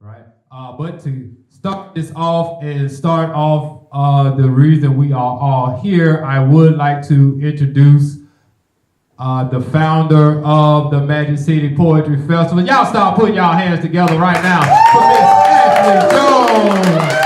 right? But to start this off and start off the reason we are all here, I would like to introduce the founder of the Magic City Poetry Festival. Y'all start putting y'all hands together right now for Miss Ashley Jones.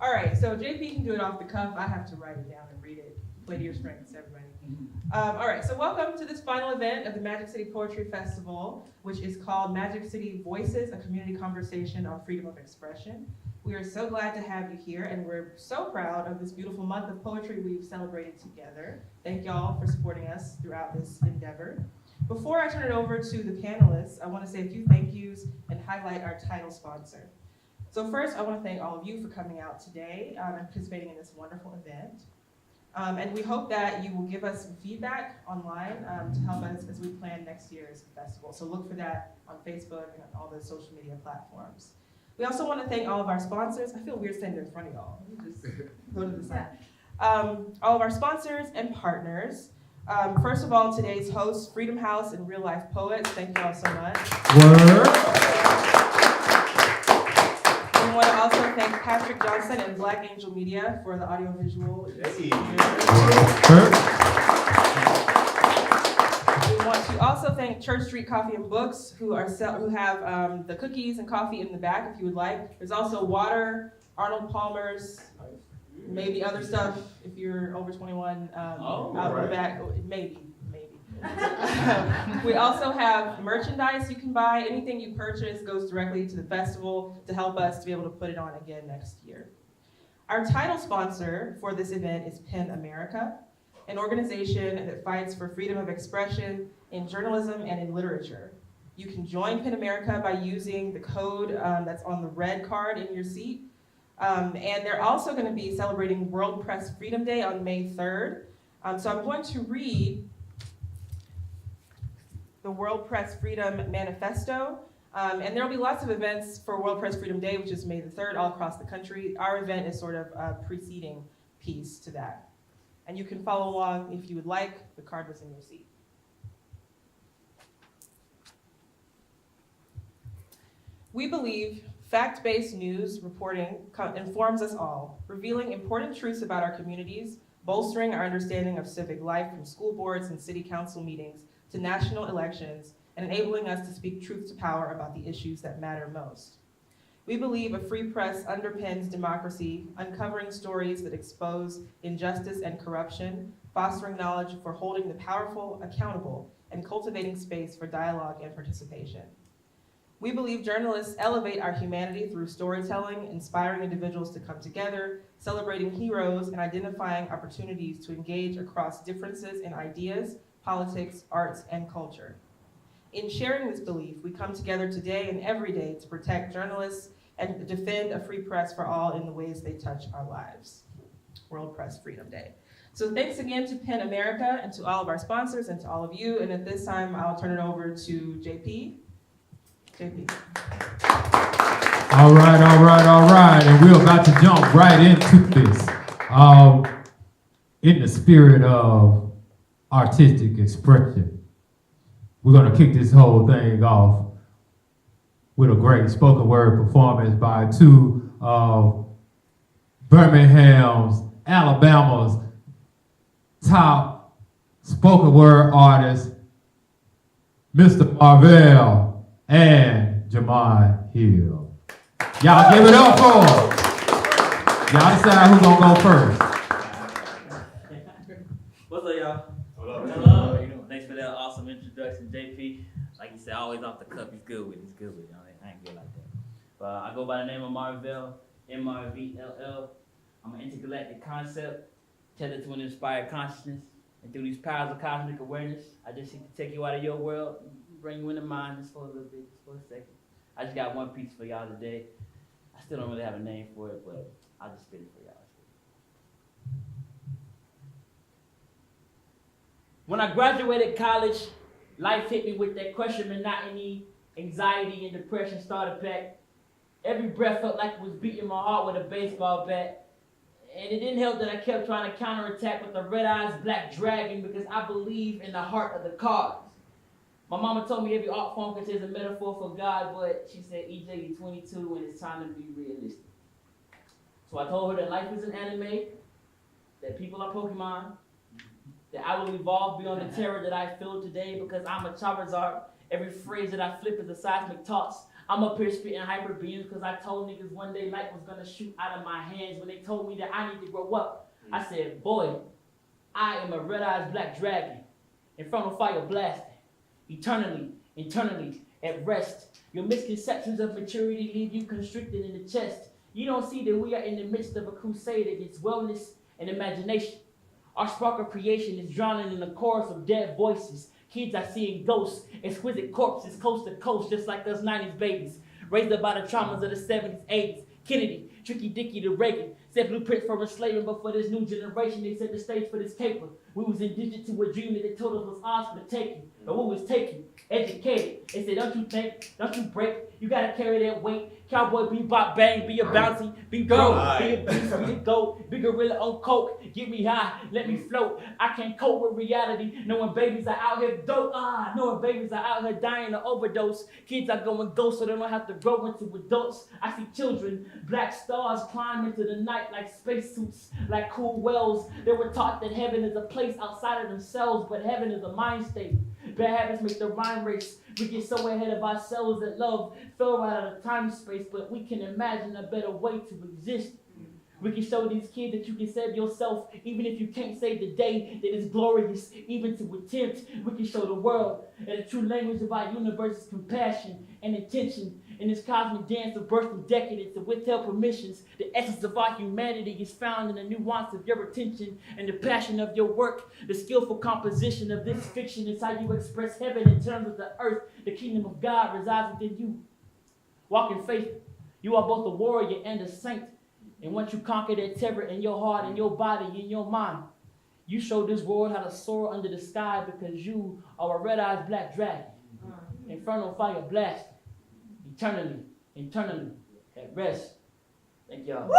All right, so JP can do it off the cuff. I have to write it down and read it. Play to your strengths, everybody. All right, so welcome to this final event of the Magic City Poetry Festival, which is called Magic City Voices, a community conversation on freedom of expression. We are so glad to have you here, and we're so proud of this beautiful month of poetry we've celebrated together. Thank y'all for supporting us throughout this endeavor. Before I turn it over to the panelists, I want to say a few thank yous and highlight our title sponsor. So first, I want to thank all of you for coming out today and participating in this wonderful event. And we hope that you will give us some feedback online to help us as we plan next year's festival. So look for that on Facebook and on all the social media platforms. We also want to thank all of our sponsors. I feel weird standing in front of y'all. Let me just go to the side. All of our sponsors and partners. First of all, today's hosts, Freedom House and Real Life Poets. Thank you all so much. Word. We want to also thank Patrick Johnson and Black Angel Media for the audiovisual. Hey. We want to also thank Church Street Coffee and Books, who have the cookies and coffee in the back if you would like. There's also water, Arnold Palmer's, maybe other stuff if you're over 21 out in the back. Maybe. We also have merchandise you can buy. Anything you purchase goes directly to the festival to help us to be able to put it on again next year. Our title sponsor for this event is PEN America, an organization that fights for freedom of expression in journalism and in literature. You can join PEN America by using the code that's on the red card in your seat. And they're also going to be celebrating World Press Freedom Day on May 3rd. So I'm going to read the World Press Freedom Manifesto. And there will be lots of events for World Press Freedom Day, which is May the 3rd, all across the country. Our event is sort of a preceding piece to that. And you can follow along if you would like. The card was in your seat. We believe fact-based news reporting informs us all, revealing important truths about our communities, bolstering our understanding of civic life from school boards and city council meetings to national elections, and enabling us to speak truth to power about the issues that matter most. We believe a free press underpins democracy, uncovering stories that expose injustice and corruption, fostering knowledge for holding the powerful accountable, and cultivating space for dialogue and participation. We believe journalists elevate our humanity through storytelling, inspiring individuals to come together, celebrating heroes, and identifying opportunities to engage across differences in ideas, politics, arts, and culture. In sharing this belief, we come together today and every day to protect journalists and defend a free press for all in the ways they touch our lives. World Press Freedom Day. So thanks again to PEN America and to all of our sponsors and to all of you. And at this time, I'll turn it over to JP. JP. All right. And we're about to jump right into this. In the spirit of artistic expression, we're gonna kick this whole thing off with a great spoken word performance by two of Birmingham's, Alabama's top spoken word artists, Mr. Marvell and Jamon Hill. Y'all give it up for them. Y'all decide who's gonna go first. What's up, y'all? Hello. Thanks for that awesome introduction, JP. Like you said, always off the cuff. He's good with it. I ain't good like that. But I go by the name of Marvell, M-R-V-L-L. I'm an intergalactic concept, tethered to an inspired consciousness. And through these powers of cosmic awareness, I just seek to take you out of your world and bring you into mine just for a little bit, just for a second. I just got one piece for y'all today. I still don't really have a name for it, but I'll just spit it for y'all. When I graduated college, life hit me with that crushing monotony, anxiety and depression started back. Every breath felt like it was beating my heart with a baseball bat. And it didn't help that I kept trying to counterattack with the red eyes black dragon because I believe in the heart of the cards. My mama told me every art form contains a metaphor for God, but she said, EJ, you're 22 and it's time to be realistic. So I told her that life is an anime, that people are Pokemon, that I will evolve beyond the terror that I feel today because I'm a Charizard. Every phrase that I flip is a seismic toss. I'm up here spitting hyper beams because I told niggas one day light was gonna shoot out of my hands when they told me that I need to grow up. I said, boy, I am a red-eyed black dragon, infernal fire blasting, eternally, at rest. Your misconceptions of maturity leave you constricted in the chest. You don't see that we are in the midst of a crusade against wellness and imagination. Our spark of creation is drowning in the chorus of dead voices. Kids are seeing ghosts, exquisite corpses coast to coast, just like us 90s babies. Raised up by the traumas of the 70s, 80s. Kennedy, Tricky Dicky to Reagan. Set blueprints for enslavement, but for this new generation, they set the stage for this caper. We was indigent to a dream that they told us was ours for the taking. But we was taken, educated. They said, don't you think, don't you break, you gotta carry that weight. Cowboy bebop bang, be a bouncy, be broke, be a beast, be a goat, be gorilla on coke, get me high, let me float. I can't cope with reality, knowing babies are out here dope, knowing babies are out here dying of overdose. Kids are going ghost so they don't have to grow into adults. I see children, black stars climb into the night like spacesuits, like cool wells. They were taught that heaven is a place outside of themselves, but heaven is a mind state. Bad habits make the rhyme race. We get so ahead of ourselves that love fell right out of time space, but we can imagine a better way to exist. We can show these kids that you can save yourself, even if you can't save the day, that is glorious, even to attempt. We can show the world that the true language of our universe is compassion and intention. In this cosmic dance of birth and decadence and withheld permissions, the essence of our humanity is found in the nuance of your attention and the passion of your work. The skillful composition of this fiction is how you express heaven in terms of the earth. The kingdom of God resides within you. Walk in faith. You are both a warrior and a saint. And once you conquer that terror in your heart, in your body, in your mind, you show this world how to soar under the sky because you are a red-eyed black dragon. Infernal fire blast. Eternally, at rest. Thank y'all.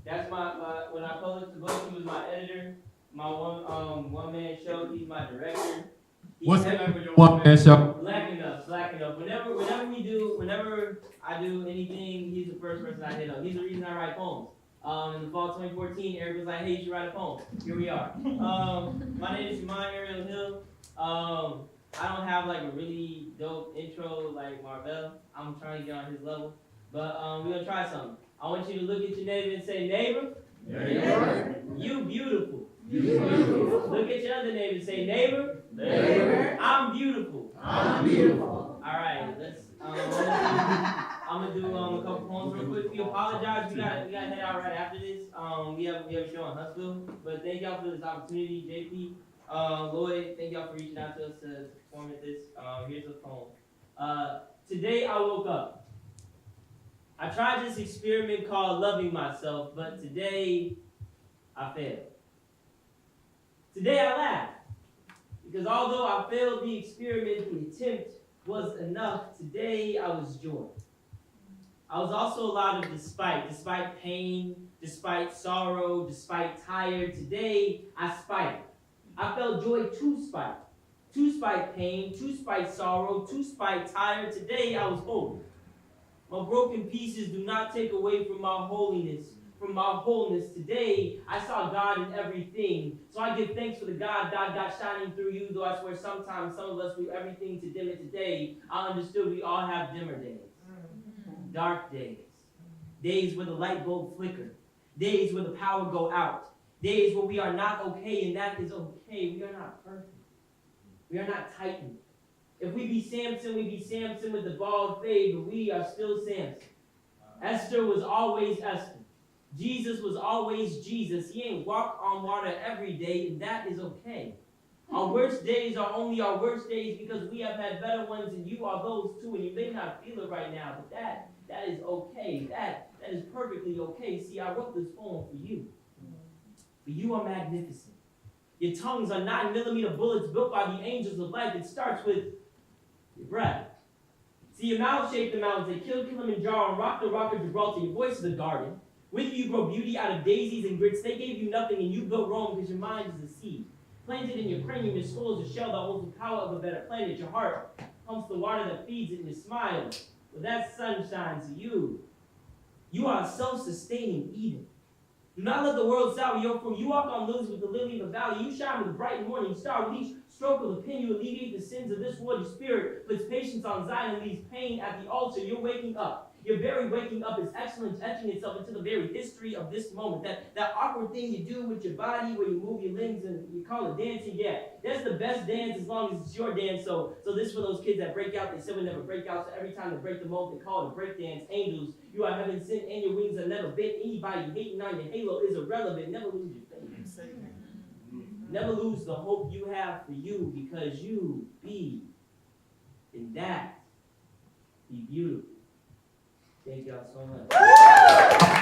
That's my when I published the book, he was my editor. My one-man show, he's my director. What's the name of your one-man show? Black enough. Whenever I do anything, he's the first person I hit up. He's the reason I write poems. In the fall 2014, Eric was like, hey, you should write a poem. Here we are. My name is Shimon Ariel Hill. I don't have like a really dope intro like Marvell. I'm trying to get on his level. But we're going to try something. I want you to look at your neighbor and say, neighbor, you beautiful. Look at your other neighbor and say, neighbor, I'm beautiful. All right, let's. I'm gonna do a couple poems real quick. We apologize. We gotta head out right after this. We have a show in Huntsville. But thank y'all for this opportunity, JP, Lloyd. Thank y'all for reaching out to us to perform at this. Here's the poem. Today I woke up. I tried this experiment called loving myself, but today I failed. Today I laughed because although I failed the experiment, the attempt was enough. Today I was joy. I was also a lot of despite pain, despite sorrow, despite tired. Today I spite. I felt joy to spite pain, to spite sorrow, to spite tired. Today I was whole. My broken pieces do not take away from my holiness, from my wholeness. Today I saw God in everything. So I give thanks for the God got shining through you, though I swear sometimes some of us do everything to dim it today. I understood we all have dimmer days. Dark days. Days where the light bulb flicker. Days where the power go out. Days where we are not okay, and that is okay. We are not perfect. We are not Titan. If we be Samson, we be Samson with the bald fade, but we are still Samson. Esther was always Esther. Jesus was always Jesus. He ain't walk on water every day, and that is okay. Our worst days are only our worst days because we have had better ones, and you are those too, and you may not feel it right now, but that is okay. That is perfectly okay. See, I wrote this poem for you. For you are magnificent. Your tongues are 9mm bullets built by the angels of life. It starts with your breath. See, your mouth shaped the mountains. They killed Kilimanjaro and rocked the rock of Gibraltar. Your voice is a garden. With you grow beauty out of daisies and grits. They gave you nothing and you built Rome because your mind is a seed. Planted in your cranium, your skull is a shell that holds the power of a better planet. Your heart pumps the water that feeds it and your smile. Well, that sun shines to you. You are a self-sustaining Eden. Do not let the world sour your fruit. You walk on lilies with the lily of the valley. You shine with a bright morning star. With each stroke of the pen, you alleviate the sins of this world. Your spirit puts patience on Zion and leaves pain at the altar. You're waking up. Your very waking up is excellence etching itself into the very history of this moment. That awkward thing you do with your body where you move your limbs and you call it dancing. Yeah, that's the best dance as long as it's your dance. So this for those kids that break out. They said we never break out. So every time they break the mold, they call it a break dance. Angels, you are heaven sent and your wings are never bent. Anybody hating on your halo is irrelevant. Never lose your faith. Never lose the hope you have for you because you be in that. Be beautiful. Thank y'all so much.